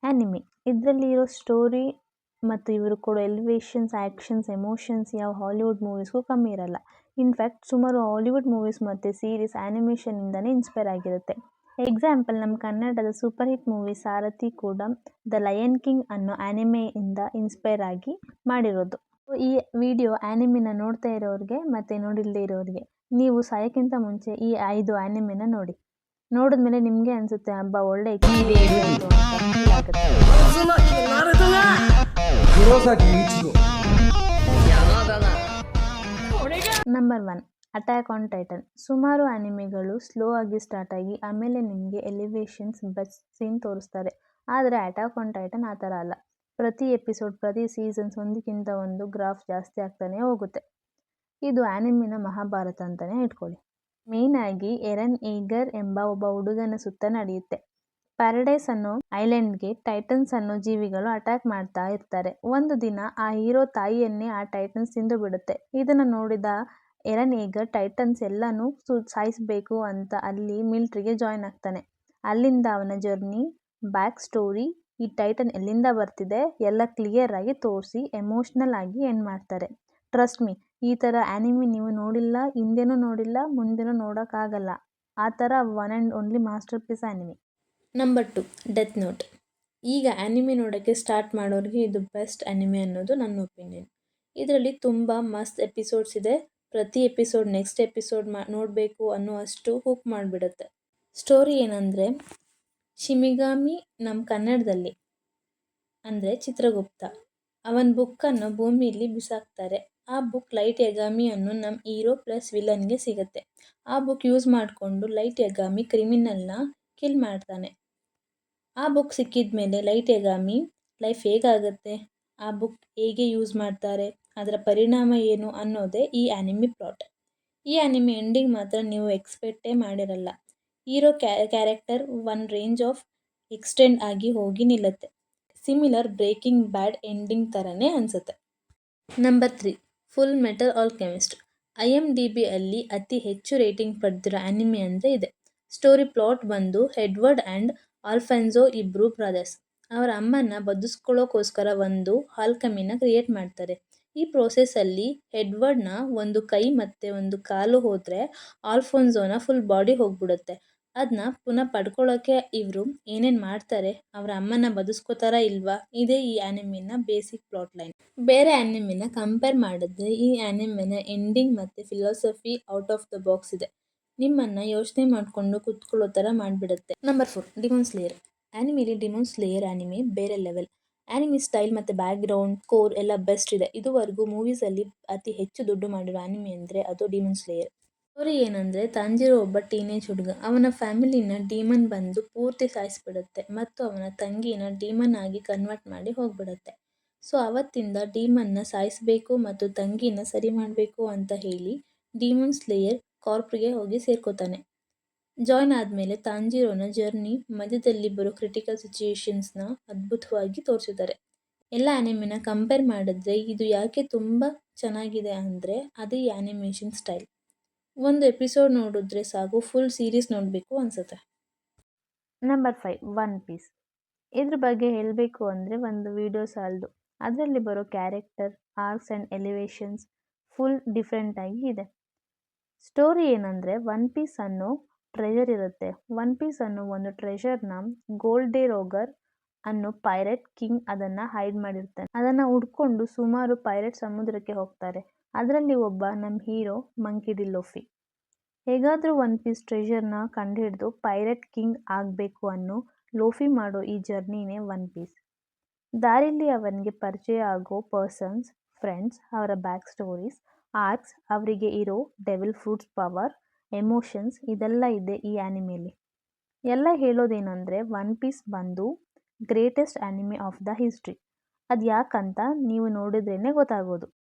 Anime ಇದರಲ್ಲಿ ಇರೋ story ಮತ್ತು ಇವರು ಕೊಡೋ ಎಲಿವೇಷನ್ಸ್, ಆ್ಯಕ್ಷನ್ಸ್, ಎಮೋಷನ್ಸ್ ಯಾವ ಹಾಲಿವುಡ್ ಮೂವೀಸ್ಗೂ ಕಮ್ಮಿ ಇರಲ್ಲ. ಇನ್ಫ್ಯಾಕ್ಟ್ ಸುಮಾರು ಹಾಲಿವುಡ್ ಮೂವೀಸ್ ಮತ್ತು ಸೀರೀಸ್ ಆ್ಯನಿಮೇಷನಿಂದನೇ ಇನ್ಸ್ಪೈರ್ ಆಗಿರುತ್ತೆ. ಎಕ್ಸಾಂಪಲ್, ನಮ್ಮ ಕನ್ನಡದ ಸೂಪರ್ ಹಿಟ್ ಮೂವಿ ಸಾರಥಿ ಕೂಡ ದ ಲಯನ್ ಕಿಂಗ್ ಅನ್ನೋ ಆ್ಯನಿಮೆಯಿಂದ ಇನ್ಸ್ಪೈರ್ ಆಗಿ ಮಾಡಿರೋದು. ಈ ವಿಡಿಯೋ ಆ್ಯನಿಮೆನ ನೋಡ್ತಾ ಇರೋರಿಗೆ ಮತ್ತು ನೋಡಿಲ್ಲದೆ ಇರೋರಿಗೆ, ನೀವು ಸಾಯೋಕ್ಕಿಂತ ಮುಂಚೆ ಈ 5 ಆ್ಯನಿಮೆನ ನೋಡಿ. ನೋಡಿದ್ಮೇಲೆ ನಿಮಗೆ ಅನಿಸುತ್ತೆ ಅಬ್ಬಾ ಒಳ್ಳೆ ಎಕ್ಸ್ಪೀರಿಯನ್ಸ್ ಆಯಿತು ಅಂತ ಫೀಲ್ ಆಗುತ್ತೆ. Number 1, attack on tighten. ಸುಮಾರು ಆ್ಯನಿಮೆಗಳು ಸ್ಲೋ ಆಗಿ ಸ್ಟಾರ್ಟ್ ಆಗಿ ಆಮೇಲೆ ನಿಮಗೆ ಎಲಿವೇಷನ್ಸ್, ಬೆಸ್ಟ್ ಸೀನ್ ತೋರಿಸ್ತಾರೆ. ಆದರೆ ಅಟ್ಯಾಕ್ ಆನ್ ಟೈಟನ್ ಆ ಥರ ಅಲ್ಲ. ಪ್ರತಿ ಎಪಿಸೋಡ್, ಪ್ರತಿ ಸೀಸನ್ಸ್ ಒಂದಕ್ಕಿಂತ ಒಂದು ಗ್ರಾಫ್ ಜಾಸ್ತಿ ಆಗ್ತಾನೆ ಹೋಗುತ್ತೆ. ಇದು ಆ್ಯನಿಮೆನ ಮಹಾಭಾರತ ಅಂತಲೇ ಇಟ್ಕೊಳ್ಳಿ. ಮೇನ್ ಆಗಿ ಎರೆನ್ ಏಗರ್ ಎಂಬ ಒಬ್ಬ ಹುಡುಗನ ಸುತ್ತ ನಡೆಯುತ್ತೆ. ಪ್ಯಾರಡೈಸ್ ಅನ್ನೋ ಐಲ್ಯಾಂಡ್ಗೆ ಟೈಟನ್ಸ್ ಅನ್ನೋ ಜೀವಿಗಳು ಅಟ್ಯಾಕ್ ಮಾಡ್ತಾ ಇರ್ತಾರೆ. ಒಂದು ದಿನ ಆ ಹೀರೋ ತಾಯಿಯನ್ನೇ ಆ ಟೈಟನ್ಸ್ ತಿಂದು ಬಿಡುತ್ತೆ. ಇದನ್ನು ನೋಡಿದ ಎರೆನ್ ಏಗರ್ ಟೈಟನ್ಸ್ ಎಲ್ಲನೂ ಸಾಯಿಸಬೇಕು ಅಂತ ಅಲ್ಲಿ ಮಿಲಿಟ್ರಿಗೆ ಜಾಯ್ನ್ ಆಗ್ತಾನೆ. ಅಲ್ಲಿಂದ ಅವನ ಜರ್ನಿ, ಬ್ಯಾಕ್ ಸ್ಟೋರಿ, ಈ ಟೈಟನ್ ಎಲ್ಲಿಂದ ಬರ್ತಿದೆ ಎಲ್ಲ ಕ್ಲಿಯರ್ ಆಗಿ ತೋರಿಸಿ ಎಮೋಷ್ನಲ್ ಆಗಿ ಎಂಡ್ ಮಾಡ್ತಾರೆ. ಟ್ರಸ್ಟ್ ಮೀ, ಈ ಥರ ಆ್ಯನಿಮೆ ನೀವು ನೋಡಿಲ್ಲ, ಹಿಂದೆನೂ ನೋಡಿಲ್ಲ, ಮುಂದೆನೂ ನೋಡೋಕ್ಕಾಗಲ್ಲ. ಆ ಥರ one and only masterpiece anime. Number 2, death note. ಈಗ ಆ್ಯನಿಮೆ ನೋಡೋಕ್ಕೆ ಸ್ಟಾರ್ಟ್ ಮಾಡೋರಿಗೆ ಇದು ಬೆಸ್ಟ್ ಆ್ಯನಿಮೆ ಅನ್ನೋದು ನನ್ನ ಒಪಿನಿಯನ್. ಇದರಲ್ಲಿ ತುಂಬ ಮಸ್ತ್ ಎಪಿಸೋಡ್ಸ್ ಇದೆ. ಪ್ರತಿ ಎಪಿಸೋಡ್ ನೆಕ್ಸ್ಟ್ ಎಪಿಸೋಡ್ ನೋಡಬೇಕು ಅನ್ನೋ ಅಷ್ಟು ಹುಕ್ ಮಾಡಿಬಿಡುತ್ತೆ. ಸ್ಟೋರಿ ಏನಂದರೆ, ಶಿಮಿಗಾಮಿ ನಮ್ಮ ಕನ್ನಡದಲ್ಲಿ ಅಂದರೆ ಚಿತ್ರಗುಪ್ತ, ಅವನ ಬುಕ್ಕನ್ನು ಭೂಮಿಯಲ್ಲಿ ಬಿಸಾಕ್ತಾರೆ. ಆ ಬುಕ್ ಲೈಟ್ ಯಗಾಮಿ ಅನ್ನೋ ನಮ್ಮ ಹೀರೋ ಪ್ಲಸ್ ವಿಲನ್ಗೆ ಸಿಗುತ್ತೆ. ಆ ಬುಕ್ ಯೂಸ್ ಮಾಡಿಕೊಂಡು ಲೈಟ್ ಯಗಾಮಿ ಕ್ರಿಮಿನಲ್ನ ಕಿಲ್ ಮಾಡ್ತಾನೆ. ಆ ಬುಕ್ ಸಿಕ್ಕಿದ ಮೇಲೆ ಲೈಟ್ ಯಗಾಮಿ ಲೈಫ್ ಹೇಗಾಗುತ್ತೆ, ಆ ಬುಕ್ ಹೇಗೆ ಯೂಸ್ ಮಾಡ್ತಾರೆ, ಅದರ ಪರಿಣಾಮ ಏನು ಅನ್ನೋದೇ ಈ ಆ್ಯನಿಮೆ ಪ್ಲಾಟ್. ಈ ಆ್ಯನಿಮೆ ಎಂಡಿಂಗ್ ಮಾತ್ರ ನೀವು ಎಕ್ಸ್ಪೆಕ್ಟೇ ಮಾಡಿರಲ್ಲ. Hero character one range of extend ಆಗಿ ಹೋಗಿ ನಿಲ್ಲುತ್ತೆ. ಸಿಮಿಲರ್ ಬ್ರೇಕಿಂಗ್ ಬ್ಯಾಡ್ ಎಂಡಿಂಗ್ ಥರನೇ ಅನಿಸುತ್ತೆ. Number 3, full metal alchemist. IMDb ಅಲ್ಲಿ ಅತಿ ಹೆಚ್ಚು ರೇಟಿಂಗ್ ಪಡೆದಿರೋ ಆ್ಯನಿಮೆ ಅಂದರೆ ಇದೆ. ಸ್ಟೋರಿ ಪ್ಲಾಟ್ ಬಂದು ಎಡ್ವರ್ಡ್ ಆ್ಯಂಡ್ ಆಲ್ಫಾನ್ಸೋ ಇಬ್ಬರು ಬ್ರದರ್ಸ್ ಅವರ ಅಮ್ಮನ ಬದುಕಿಸ್ಕೊಳ್ಳೋಕ್ಕೋಸ್ಕರ ಒಂದು ಆಲ್ಕಮಿನ ಕ್ರಿಯೇಟ್ ಮಾಡ್ತಾರೆ. ಈ ಪ್ರೋಸೆಸ್ಸಲ್ಲಿ ಎಡ್ವರ್ಡ್ನ ಒಂದು ಕೈ ಮತ್ತು ಒಂದು ಕಾಲು ಹೋದರೆ ಆಲ್ಫೋನ್ಸೋನ ಫುಲ್ ಬಾಡಿ ಹೋಗ್ಬಿಡುತ್ತೆ. ಅದನ್ನ ಪುನಃ ಪಡ್ಕೊಳ್ಳೋಕ್ಕೆ ಇವರು ಏನೇನು ಮಾಡ್ತಾರೆ, ಅವರ ಅಮ್ಮನ ಬದುಸ್ಕೋತಾರಾ ಇಲ್ವಾ, ಇದೇ ಈ ಆ್ಯನಿಮೆನ ಬೇಸಿಕ್ ಪ್ಲಾಟ್ ಲೈನ್. ಬೇರೆ ಆ್ಯನಿಮೆನ ಕಂಪೇರ್ ಮಾಡಿದ್ರೆ ಈ ಆ್ಯನಿಮೆನ ಎಂಡಿಂಗ್ ಮತ್ತು philosophy out of the box ಇದೆ. ನಿಮ್ಮನ್ನು ಯೋಚನೆ ಮಾಡಿಕೊಂಡು ಕೂತ್ಕೊಳ್ಳೋ ಥರ ಮಾಡಿಬಿಡುತ್ತೆ. Number 4, demon slayer. ಆ್ಯನಿಮೆಲಿ ಡಿಮನ್ ಸ್ಲೇಯರ್ ಆ್ಯನಿಮೆ ಬೇರೆ ಲೆವೆಲ್. ಆ್ಯನಿಮೆ ಸ್ಟೈಲ್ ಮತ್ತು ಬ್ಯಾಕ್ಗ್ರೌಂಡ್ ಸ್ಕೋರ್ ಎಲ್ಲ ಬೆಸ್ಟ್ ಇದೆ. ಇದುವರೆಗೂ ಮೂವೀಸಲ್ಲಿ ಅತಿ ಹೆಚ್ಚು ದುಡ್ಡು ಮಾಡಿರೋ ಆ್ಯನಿಮೆ ಅಂದರೆ ಅದು ಡಿಮನ್ ಸ್ಲೇಯರ್. ಸ್ಟೋರಿ ಏನಂದರೆ, ತಾಂಜಿರೋ ಒಬ್ಬ ಟೀನೇಜ್ ಹುಡುಗ. ಅವನ ಫ್ಯಾಮಿಲಿನ ಡೀಮನ್ ಬಂದು ಪೂರ್ತಿ ಸಾಯಿಸಿಬಿಡುತ್ತೆ ಮತ್ತು ಅವನ ತಂಗಿನ ಡೀಮನ್ ಆಗಿ ಕನ್ವರ್ಟ್ ಮಾಡಿ ಹೋಗ್ಬಿಡುತ್ತೆ. ಸೊ ಅವತ್ತಿಂದ ಡೀಮನ್ನ ಸಾಯಿಸಬೇಕು ಮತ್ತು ತಂಗಿನ ಸರಿ ಮಾಡಬೇಕು ಅಂತ ಹೇಳಿ ಡಿಮನ್ ಸ್ಲೇಯರ್ ಕಾರ್ಪ್ಗೆ ಹೋಗಿ ಸೇರ್ಕೋತಾನೆ. ಜಾಯ್ನ್ ಆದಮೇಲೆ ತಾಂಜಿರೋನ ಜರ್ನಿ, ಮಧ್ಯದಲ್ಲಿ ಬರೋ ಕ್ರಿಟಿಕಲ್ ಸಿಚುಯೇಷನ್ಸ್ನ ಅದ್ಭುತವಾಗಿ ತೋರಿಸಿದ್ದಾರೆ. ಎಲ್ಲ ಆ್ಯನಿಮೆನ ಕಂಪೇರ್ ಮಾಡಿದ್ರೆ ಇದು ಯಾಕೆ ತುಂಬ ಚೆನ್ನಾಗಿದೆ ಅಂದರೆ ಅದು ಈ ಆ್ಯನಿಮೇಷನ್ ಸ್ಟೈಲ್. ಒಂದು ಎಪಿಸೋಡ್ ನೋಡಿದ್ರೆ ಸಾಕು, ಫುಲ್ ಸೀರೀಸ್ ನೋಡಬೇಕು ಅನಿಸುತ್ತೆ. Number 5, one piece. ಇದ್ರ ಬಗ್ಗೆ ಹೇಳಬೇಕು ಅಂದರೆ ಒಂದು ವಿಡಿಯೋ ಸಾಲದು. ಅದರಲ್ಲಿ ಬರೋ character, arcs and elevations full ಡಿಫ್ರೆಂಟಾಗಿ ಇದೆ. ಸ್ಟೋರಿ ಏನಂದರೆ, ಒನ್ ಪೀಸ್ ಅನ್ನೋ ಟ್ರೆಷರ್ ಇರುತ್ತೆ. ಒನ್ ಪೀಸ್ ಅನ್ನೋ ಒಂದು ಟ್ರೆಷರ್ನ ಗೋಲ್ಡೆರೋಗರ್ ಅನ್ನೋ ಪೈರೇಟ್ ಕಿಂಗ್ ಅದನ್ನು ಹೈಡ್ ಮಾಡಿರ್ತಾನೆ. ಅದನ್ನು ಹುಡ್ಕೊಂಡು ಸುಮಾರು ಪೈರೇಟ್ ಸಮುದ್ರಕ್ಕೆ ಹೋಗ್ತಾರೆ. ಅದರಲ್ಲಿ ಒಬ್ಬ ನಮ್ಮ ಹೀರೋ ಮಂಕಿ ಡಿ. ಲೂಫಿ. ಹೇಗಾದರೂ ಒನ್ ಪೀಸ್ ಟ್ರೆಷರ್ನ ಕಂಡುಹಿಡಿದು ಪೈರೇಟ್ ಕಿಂಗ್ ಆಗಬೇಕು ಅನ್ನೋ ಲೂಫಿ ಮಾಡೋ ಈ ಜರ್ನಿನೇ ಒನ್ ಪೀಸ್. ದಾರಿಲಿ ಅವನಿಗೆ ಪರಿಚಯ ಆಗೋ ಪರ್ಸನ್ಸ್, ಫ್ರೆಂಡ್ಸ್, ಅವರ ಬ್ಯಾಕ್ ಸ್ಟೋರೀಸ್, ಆರ್ಕ್ಸ್, ಅವರಿಗೆ ಇರೋ ಡೆವಿಲ್ ಫ್ರೂಟ್ಸ್ ಪವರ್, ಎಮೋಷನ್ಸ್ ಇದೆಲ್ಲ ಇದೆ ಈ ಆ್ಯನಿಮೆಲಿ. ಎಲ್ಲ ಹೇಳೋದೇನೆಂದರೆ, ಒನ್ ಪೀಸ್ ಬಂದು greatest anime of the history. ಅದು ಯಾಕಂತ ನೀವು ನೋಡಿದ್ರೇ ಗೊತ್ತಾಗೋದು.